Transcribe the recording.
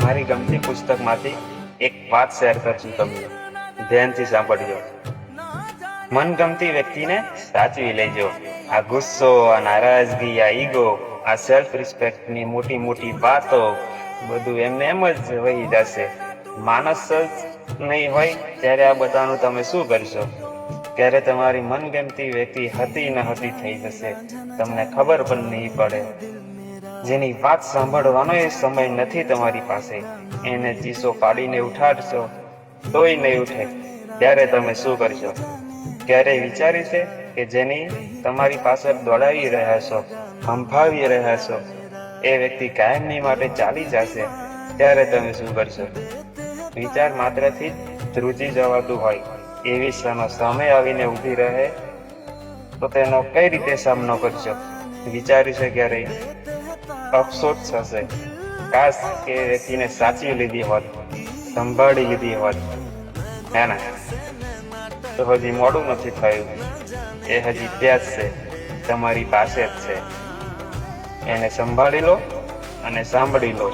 મારી ગમતી પુસ્તકમાંથી એક વાત શેર કરશું તમને, ધ્યાનથી સાંભળજો. મનગમતી વ્યક્તિને સાચવી લેજો. આ ગુસ્સો, આ નારાજગી, આ ઈગો, આ સેલ્ફ રિસ્પેક્ટની મોટી મોટી વાતો બધું એમને એમ જ વહી જશે. માણસ જ નહીં હોય ત્યારે આ બધાનું તમે શું કરશો? ત્યારે તમારી મનગમતી વ્યક્તિ હતી ન હતી થઈ જશે, તમને ખબર પણ નહીં પડે. જેની વાત સાંભળવાનો એ સમય નથી તમારી પાસે, એને ચીસો પાડીને ઉઠાડશો તોય નહીં ઉઠે. ત્યારે તમે શું કરશો? ક્યારેય વિચાર્યું છે કે જેની તમારી પાસે દોડાવી રહ્યા છો, સંભાળી રહ્યા છો, એ વ્યક્તિ કાયમની માટે ચાલી જશે? ત્યારે તમે શું કરશો? વિચાર માત્રથી જ ધ્રુજી જવાતું હોય એવી સામે આવીને ઊભી રહે તો તેનો કઈ રીતે સામનો કરશો? વિચાર્યું છે ક્યારેય? અફસોસ થશે. કાશ કે એ વ્યક્તિને સાચવી લીધી હોત, સંભાળી લીધી હોત. હે ને? તો હજી મોડું નથી થયું, એ હજી ત્યાં જ છે, તમારી પાસે જ છે. એને સંભાળી લો અને સાંભળી લો.